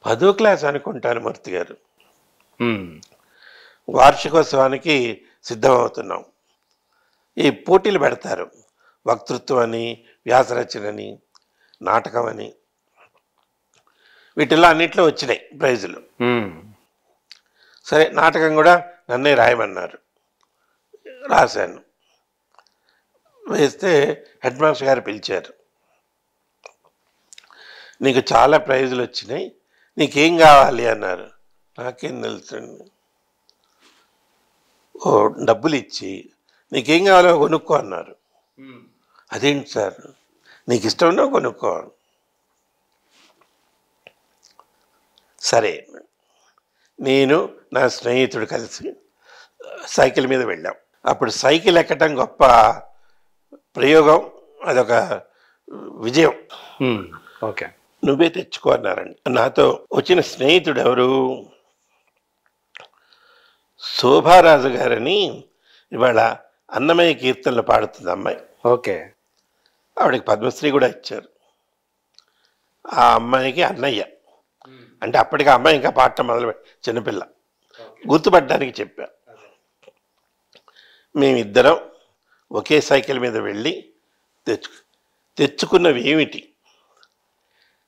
10వ క్లాస్ అనుకుంటాను మూర్తి గారు. హ్మ్. వార్షికోత్సవానికి సిద్ధమవుతున్నాం. ఈ పోటీలు పెడతారు. వక్తృత్వం అని, వ్యాసరచనని, నాటకం అని, వీటిల్లో అన్నిట్లో వచ్చినాయి ప్రైజులు. హ్మ్. సరే, నాటకం కూడా నన్నే రాయమన్నారు. రాశాను. వేస్తే హెడ్ మాస్టర్ గారు పిలిచారు. నీకు చాలా ప్రైజులు వచ్చినాయి, నీకేం కావాలి అన్నారు. నాకేం తెలుసండి. ఓ డబ్బులు ఇచ్చి నీకేం కావాలో కొనుక్కో అన్నారు. అదేంటి సార్, నీకు ఇష్టం ఉన్నా కొనుక్కో. సరే, నేను నా స్నేహితుడు కలిసి సైకిల్ మీద వెళ్ళాం. అప్పుడు సైకిల్ ఎక్కటం గొప్ప ప్రయోగం, అదొక విజయం. ఓకే. నువ్వే తెచ్చుకో అన్నారండి. నాతో వచ్చిన స్నేహితుడు ఎవరు, శోభారాజు గారని, ఇవాళ అన్నమయ్య కీర్తనలు పాడుతుంది అమ్మాయి. ఓకే. ఆవిడకి పద్మశ్రీ కూడా ఇచ్చారు. ఆ అమ్మాయికి అన్నయ్య. అంటే అప్పటికి ఆ అమ్మాయి ఇంకా పాడటం మొదలుపెట్టి చిన్నపిల్ల, గుర్తుపట్టడానికి చెప్పా. మేమిద్దరం ఒకే సైకిల్ మీద వెళ్ళి తెచ్చుకున్నవి ఏమిటి,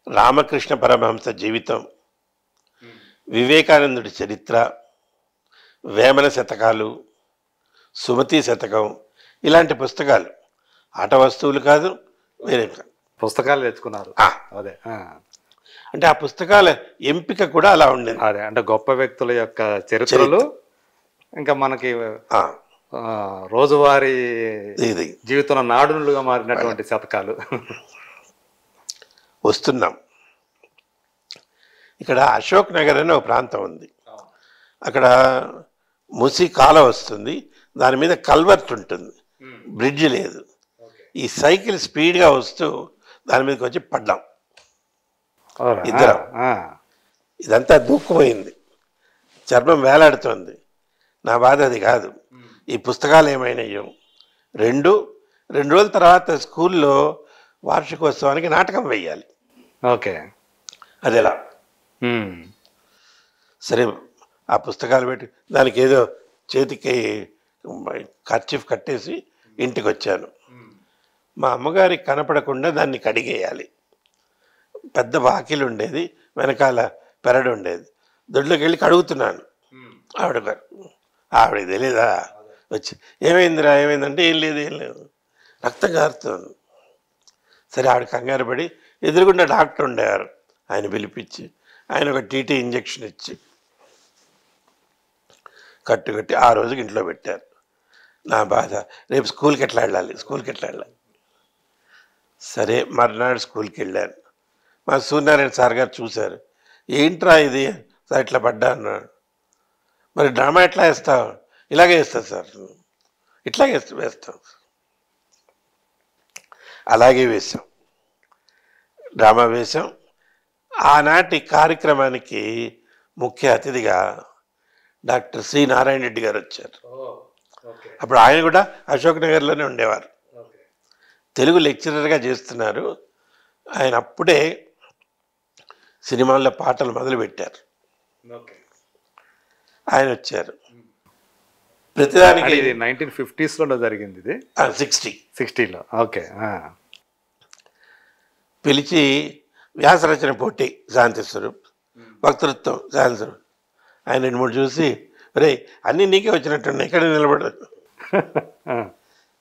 రామకృష్ణ పరమహంస జీవితం, వివేకానందుడి చరిత్ర, వేమన శతకాలు, సుమతి శతకం, ఇలాంటి పుస్తకాలు. ఆట వస్తువులు కాదు, వేరే పుస్తకాలు తెచ్చుకున్నారు. అదే అంటే ఆ పుస్తకాల ఎంపిక కూడా అలా ఉండేది. అదే అంటే గొప్ప వ్యక్తుల యొక్క చరిత్రలు, ఇంకా మనకి రోజువారీ జీవితంలో నాడునులుగా మారినటువంటి శతకాలు. వస్తున్నాం. ఇక్కడ అశోక్ నగర్ అనే ఒక ప్రాంతం ఉంది. అక్కడ ముసి కాల వస్తుంది, దాని మీద కల్వర్ట్ ఉంటుంది, బ్రిడ్జ్ లేదు. ఈ సైకిల్ స్పీడ్గా వస్తూ దాని మీదకి వచ్చి పడ్డాం ఇద్దరం. ఇదంతా దూక్కుపోయింది, చర్మం వేలాడుతోంది. నా బాధ అది కాదు, ఈ పుస్తకాలు ఏమైనాయో. రెండు రోజుల తర్వాత స్కూల్లో వార్షికోత్సవానికి నాటకం వేయాలి. ఓకే. అదేలా సరే, ఆ పుస్తకాలు పెట్టి దానికి ఏదో చేతికి కర్చీఫ్ కట్టేసి ఇంటికి వచ్చాను. మా అమ్మగారికి కనపడకుండా దాన్ని కడిగేయాలి. పెద్ద వాకిలు ఉండేది, వెనకాల పెరడు ఉండేది. దొడ్లోకి వెళ్ళి కడుగుతున్నాను. ఆవిడకి తెలియదా వచ్చి, ఏమైందిరా ఏమైందంటే, ఏం లేదు రక్తం కారుతుంది. సరే, ఆవిడ కంగారు పడి ఎదురుగుండా డాక్టర్ ఉండేవారు, ఆయన పిలిపించి ఆయన ఒక టీటీ ఇంజక్షన్ ఇచ్చి కట్టి ఆ రోజుకి ఇంట్లో పెట్టారు. నా బాధ, రేపు స్కూల్కి ఎట్లా వెళ్ళాలి. సరే, మర్నాడు స్కూల్కి వెళ్ళాను. మా సూర్యనారాయణ సార్ గారు చూశారు. ఏంట్రా ఇది సార్ ఇట్లా పడ్డా అన్నాడు. మరి డ్రామా ఎట్లా వేస్తావు? ఇలాగే వేస్తాను సార్. ఇట్లాగే వేస్తాం. అలాగే వేసాం, డ్రామా వేసాం. ఆనాటి కార్యక్రమానికి ముఖ్య అతిథిగా డాక్టర్ సి నారాయణ రెడ్డి గారు వచ్చారు. అప్పుడు ఆయన కూడా అశోక్ నగర్లోనే ఉండేవారు, తెలుగు లెక్చరర్గా చేస్తున్నారు. ఆయన అప్పుడే సినిమాల్లో పాటలు మొదలుపెట్టారు. ఆయన వచ్చారు. ప్రతిదానికి 1950s జరిగింది ఇది. 60లో. ఓకే. పిలిచి వ్యాసరచన పోటీ శాంతి స్వరూప్, వక్తృత్వం శాంతి స్వరూప్. ఆయన 2-3 చూసి, రే అన్నీ నీకే వచ్చినట్టున్నాయి, ఇక్కడ నిలబడదు.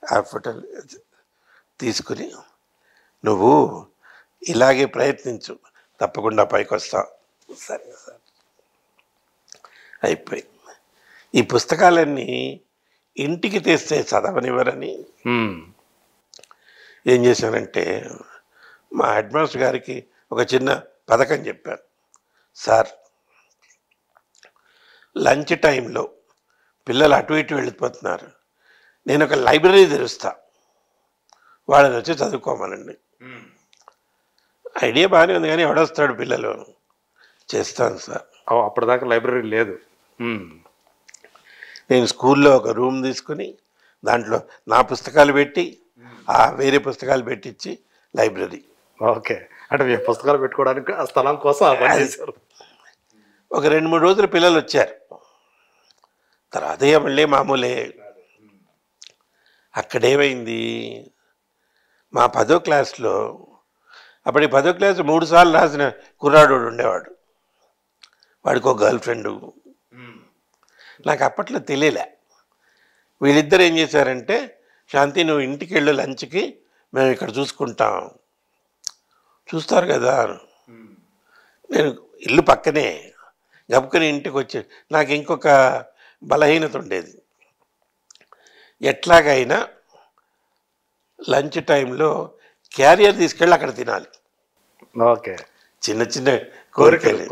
ఆ ఫోటోలు తీసుకుని, నువ్వు ఇలాగే ప్రయత్నించు, తప్పకుండా పైకి వస్తావు. సరే సార్. అయిపోయి ఈ పుస్తకాలన్నీ ఇంటికి తెస్తే చదవనివ్వరని ఏం చేశానంటే, మా హెడ్ మాస్టర్ గారికి ఒక చిన్న పథకం చెప్పాను. సార్, లంచ్ టైంలో పిల్లలు అటు ఇటు వెళ్ళిపోతున్నారు, నేను ఒక లైబ్రరీ తెరుస్తా, వాళ్ళని వచ్చి చదువుకోమనండి. ఐడియా బాగానే ఉంది, కానీ ఎవడొస్తాడు పిల్లలు. చేస్తాను సార్. అప్పటిదాకా లైబ్రరీ లేదు. నేను స్కూల్లో ఒక రూమ్ తీసుకుని దాంట్లో నా పుస్తకాలు పెట్టి, వేరే పుస్తకాలు పెట్టించి లైబ్రరీ. ఓకే. అంటే పుస్తకాలు పెట్టుకోవడానికి ఆ స్థలం కోసం చేశారు. ఒక 2-3 రోజులు పిల్లలు వచ్చారు. తర్వాత ఇక మళ్ళీ మామూలే. అక్కడేమైంది, మా 10వ క్లాస్లో, అప్పటికి 10వ క్లాస్ 3 సార్లు రాసిన కుర్రాడు ఉండేవాడు. వాడికి ఒక గర్ల్ ఫ్రెండు. నాకు అప్పట్లో తెలియలే. వీళ్ళిద్దరు ఏం చేశారంటే, శాంతి నువ్వు ఇంటికి వెళ్ళు లంచ్కి, మేము ఇక్కడ చూసుకుంటాం. చూస్తారు కదా, నేను ఇల్లు పక్కనే గబుకొని ఇంటికి వచ్చి, నాకు ఇంకొక బలహీనత ఉండేది. ఎట్లాగైనా లంచ్ టైంలో క్యారియర్ తీసుకెళ్ళి అక్కడ తినాలి. ఓకే. చిన్న చిన్న కోరికలు.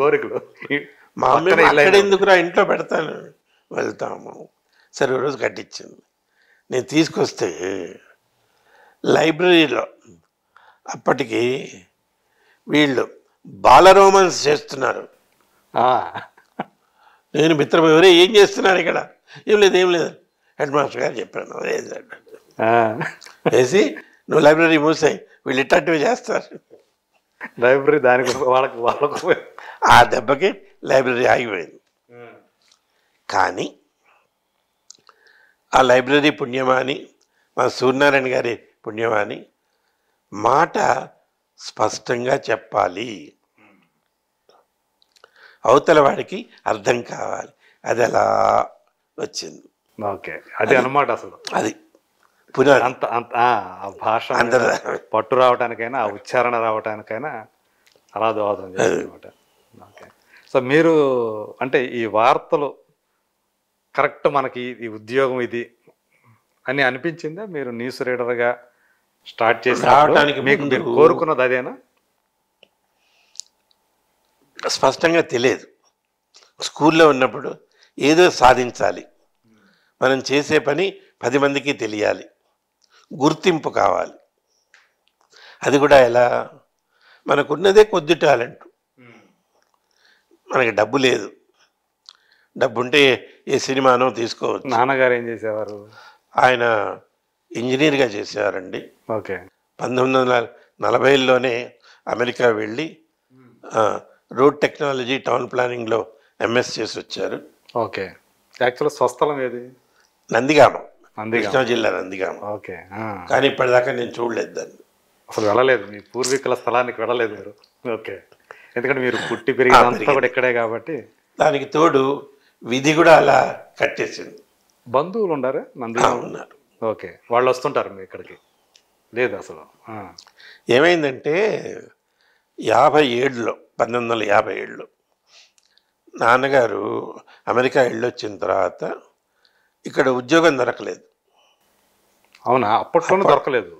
మా అమ్మ అక్కడ ఎందుకురా ఇంట్లో పెడతాను, వెళ్తాము. సరే రోజు కట్టించింది. నేను తీసుకొస్తే లైబ్రరీలో అప్పటికి వీళ్ళు బాల రోమాన్స్ చేస్తున్నారు. నేను మిత్రం ఎవరే ఏం చేస్తున్నారు ఇక్కడ, ఏం లేదు హెడ్ మాస్టర్ గారు చెప్పాను వేసి నువ్వు లైబ్రరీ మూసాయి, వీళ్ళు ఇట్టటివి చేస్తారు. లైబ్రరీ దానికి వాళ్ళకు ఆ దెబ్బకి లైబ్రరీ ఆగిపోయింది. కానీ ఆ లైబ్రరీ పుణ్యమాని, మా సూర్యనారాయణ గారి పుణ్యమాని, మాట స్పష్టంగా చెప్పాలి, అవతల వాడికి అర్థం కావాలి. అది అలా వచ్చింది. ఓకే, అది అన్నమాట. అసలు అది అంత ఆ భాష పట్టు రావడానికైనా, ఆ ఉచ్చారణ రావడానికైనా అలా దోహదం చేయాలన్నమాట. ఓకే. సో మీరు అంటే ఈ వార్తలు కరెక్ట్ మనకి ఈ ఉద్యోగం ఇది అని అనిపించిందా? మీరు న్యూస్ రీడర్గా స్టార్ట్ చేసి రావడానికి మీకు మీరు కోరుకున్నది అదేనా? స్పష్టంగా తెలియదు. స్కూల్లో ఉన్నప్పుడు ఏదో సాధించాలి, మనం చేసే పని 10 మందికి తెలియాలి, గుర్తింపు కావాలి. అది కూడా ఎలా, మనకున్నదే కొద్ది టాలెంట్, మనకి డబ్బు లేదు. డబ్బు ఉంటే ఏ సినిమానో తీసుకోవచ్చు. నాన్నగారు ఏం చేసేవారు? ఆయన ఇంజనీర్గా చేసేవారండి. ఓకే. 1940లోనే అమెరికా వెళ్ళి రోడ్ టెక్నాలజీ టౌన్ ప్లానింగ్లో ఎంఎస్ చేసి వచ్చారు. ఓకే. యాక్చువల్గా స్వస్థలం ఏది? నందిగామ, కృష్ణా జిల్లా నందిగామ. ఓకే. కానీ ఇప్పటిదాకా నేను చూడలేదు దాన్ని, అసలు వెళ్ళలేదు, మీ పూర్వీకుల స్థలానికి వెళ్ళలేదు మీరు. ఓకే. ఎందుకంటే మీరు పుట్టి పెరిగినంతా కూడా ఇక్కడే కాబట్టి. దానికి తోడు విధి కూడా అలా కట్టేసింది. బంధువులు ఉండారా నందిగామ? ఉన్నారు. ఓకే. వాళ్ళు వస్తుంటారు మీ ఇక్కడికి? లేదు అసలు. ఏమైందంటే 1957లో నాన్నగారు అమెరికా వెళ్ళొచ్చిన తర్వాత ఇక్కడ ఉద్యోగం దొరకలేదు. అవునా? అప్పట్లోనే దొరకలేదు?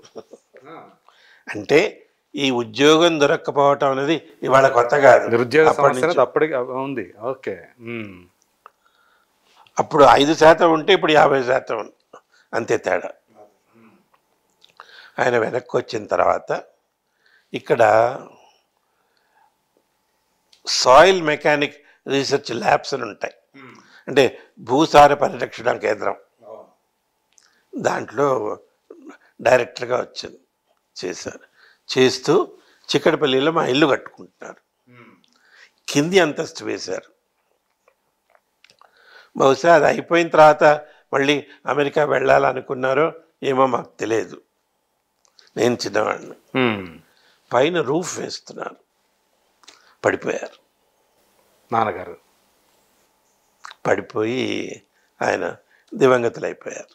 అంటే ఈ ఉద్యోగం దొరక్కపోవటం అనేది ఇవాళ కొత్త కాదు, నిరుద్యోగ సమస్య అప్పటికి ఉంది. ఓకే. అప్పుడు 5% ఉంటే ఇప్పుడు 50% అంతే తేడా. ఆయన వెనక్కి వచ్చిన తర్వాత ఇక్కడ సాయిల్ మెకానిక్ రీసెర్చ్ ల్యాబ్స్ అని ఉంటాయి, అంటే భూసార పరిరక్షణ కేంద్రం. దాంట్లో డైరెక్టర్గా వచ్చింది, చేశారు. చేస్తూ చిక్కడపల్లిలో మా ఇల్లు కట్టుకుంటున్నారు, కింది అంతస్తు వేశారు. బహుశా అది అయిపోయిన తర్వాత మళ్ళీ అమెరికా వెళ్ళాలనుకున్నారో ఏమో మాకు తెలియదు, నేను చిన్నవాడిని. పైన రూఫ్ వేస్తున్నారు, పడిపోయారు నాన్నగారు. పడిపోయి ఆయన దివంగతులు అయిపోయారు.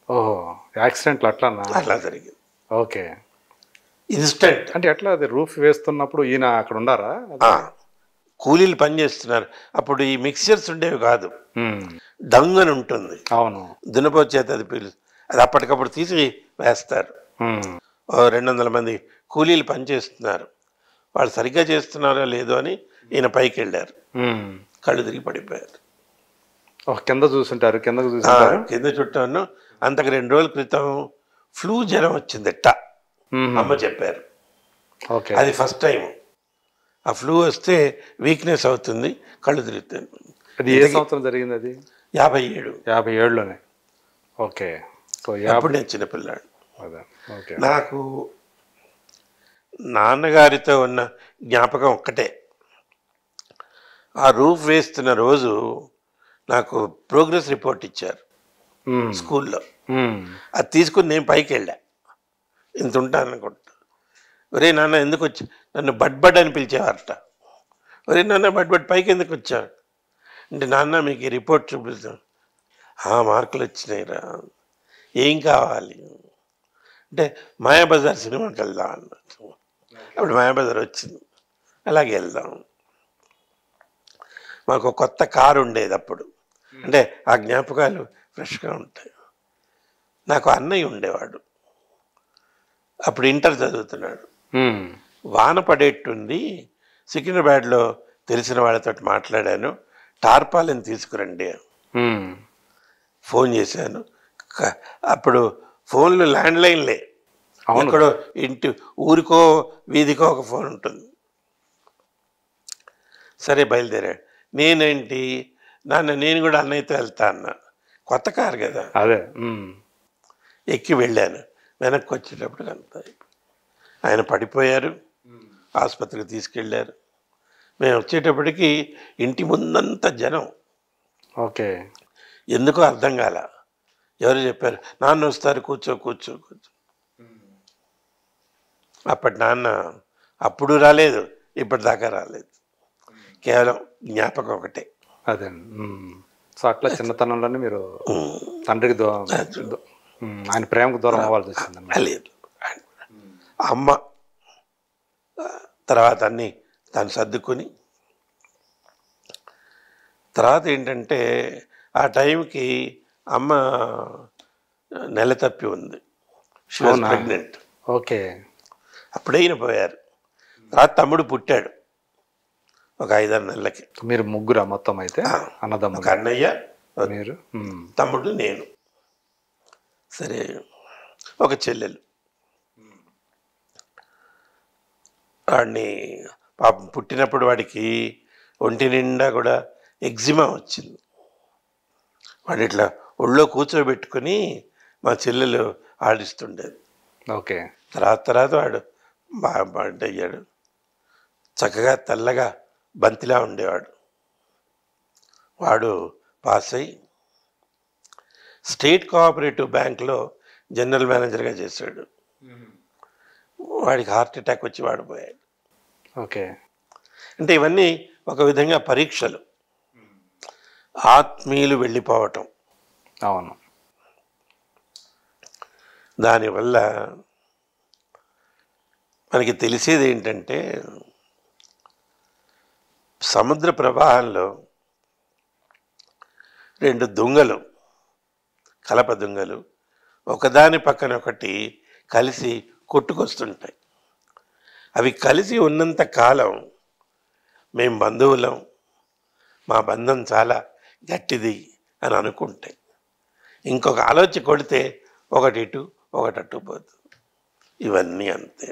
ఓహో, యాక్సిడెంట్లు అట్లా అట్లా జరిగింది. ఓకే. ఇన్స్టెంట్. అంటే ఎట్లా అది రూఫ్ వేస్తున్నప్పుడు ఈయన అక్కడ ఉండారా? కూలీలు పని చేస్తున్నారు. అప్పుడు ఈ మిక్చర్స్ ఉండేవి కాదు, డంగ్ అని ఉంటుంది. అవును. దున్నపోతు చేత అది అది అప్పటికప్పుడు తీసి వేస్తారు. 200 మంది కూలీలు పని చేస్తున్నారు. వాళ్ళు సరిగ్గా చేస్తున్నారో లేదో అని ఈయన పైకి వెళ్ళారు, కళ్ళు తిరిగి పడిపోయారు. కింద చూసుంటారు. కింద చుట్టాను. అంతకు 2 రోజుల క్రితం ఫ్లూ జ్వరం వచ్చిందట, అమ్మ చెప్పారు. అది ఫస్ట్ టైం. ఆ ఫ్లూ వస్తే వీక్నెస్ అవుతుంది, కళ్ళు తిరుగుతుంది. అది ఏ సంవత్సరం జరిగింది? అది 57లోనే. ఓకే. సో అప్పుడు నేను చిన్నపిల్లాడు. నాకు నాన్నగారితో ఉన్న జ్ఞాపకం ఒక్కటే. ఆ రూఫ్ వేస్తున్న రోజు నాకు ప్రోగ్రెస్ రిపోర్ట్ ఇచ్చారు స్కూల్లో. అది తీసుకుని నేను పైకి వెళ్ళా, ఇంత ఉంటాను అనుకుంటా. ఒరే నాన్న ఎందుకు వచ్చా, నన్ను బడ్ అని పిలిచేవారట. ఒరే నాన్న బడ్ పైకి ఎందుకు వచ్చావు అంటే, నాన్న మీకు ఈ రిపోర్ట్ చూపిస్తాను. మార్కులు వచ్చినాయిరా, ఏం కావాలి అంటే మాయాబజార్ సినిమాకి వెళ్దాం అన్నట్టు. అప్పుడు మాయాబజార్ వచ్చింది, అలాగే వెళ్దాం. మాకు కొత్త కారు ఉండేది అప్పుడు, అంటే ఆ జ్ఞాపకాలు ఫ్రెష్గా ఉంటాయి. నాకు అన్నయ్య ఉండేవాడు, అప్పుడు ఇంటర్ చదువుతున్నాడు. వాన పడేట్టుంది, సికింద్రాబాద్లో తెలిసిన వాళ్ళతో మాట్లాడాను, టార్పాలిన్ తీసుకురండి. ఫోన్ చేశాను. అప్పుడు ఫోన్లు ల్యాండ్లైన్లే, ఎక్కడో ఇంటి ఊరికో వీధికో ఒక ఫోన్ ఉంటుంది. సరే బయలుదేరాడు. నేనేంటి నాన్న, నేను కూడా అన్నయ్యతో వెళ్తా అన్నా. కొత్త కారు కదా, అదే ఎక్కి వెళ్ళాను. వెనక్కి వచ్చేటప్పుడు అంతా ఆయన పడిపోయారు, ఆసుపత్రికి తీసుకెళ్ళారు. మేము వచ్చేటప్పటికి ఇంటి ముందంతా జనం. ఓకే, ఎందుకో అర్థం కాల. ఎవరు చెప్పారు, నాన్న వస్తారు, కూర్చో కూర్చో కూర్చో. అప్పటి నాన్న అప్పుడు రాలేదు, ఇప్పటిదాకా రాలేదు. కేవలం జ్ఞాపకం ఒకటే. అదే. సో అట్లా చిన్నతనంలోనే మీరు తండ్రికి ఆయన ప్రేమకు దూరం అవ్వాల్సి వచ్చింది. లేదు, అమ్మ తర్వాత అన్నీ దాన్ని సర్దుకొని, తర్వాత ఏంటంటే ఆ టైంకి అమ్మ నెల తప్పి ఉంది, షీ వాజ్ ప్రెగ్నెంట్. ఓకే, అప్పుడైనా పోయారు. తర్వాత తమ్ముడు పుట్టాడు ఒక 5-6 నెలలకి. మీరు ముగ్గురా మొత్తం అయితే? అన్నదమ్ములు, ఒక అన్నయ్య, మీరు, తమ్ముడు, నేను. సరే, ఒక చెల్లెలు. వాడిని పాపం పుట్టినప్పుడు వాడికి ఒంటి నిండా కూడా ఎగ్జిమా వచ్చింది. వాడు ఇట్లా ఒళ్ళో కూర్చోబెట్టుకుని మా చెల్లెలు ఆడిస్తుండేది. ఓకే, తర్వాత వాడు బాగా అయ్యాడు, చక్కగా తెల్లగా బంతిలా ఉండేవాడు. వాడు పాస్ అయ్యి స్టేట్ కోఆపరేటివ్ బ్యాంక్లో జనరల్ మేనేజర్గా చేశాడు. వాడికి హార్ట్ అటాక్ వచ్చి వాడిపోయాడు. ఓకే, అంటే ఇవన్నీ ఒక విధంగా పరీక్షలు, ఆత్మీయులు వెళ్ళిపోవటం. అవును. దానివల్ల మనకి తెలిసేది ఏంటంటే, సముద్ర ప్రవాహంలో 2 దుంగలు, కలప దుంగలు ఒకదాని పక్కన ఒకటి కలిసి కొట్టుకొస్తుంటాయి. అవి కలిసి ఉన్నంత కాలం మేము బంధువులం, మా బంధం చాలా గట్టిది అని అనుకుంటాయి. ఇంకొక ఆలోచన కొడితే ఒకటి ఇటు ఒకటి అట్టు పోతుంది. ఇవన్నీ అంతే.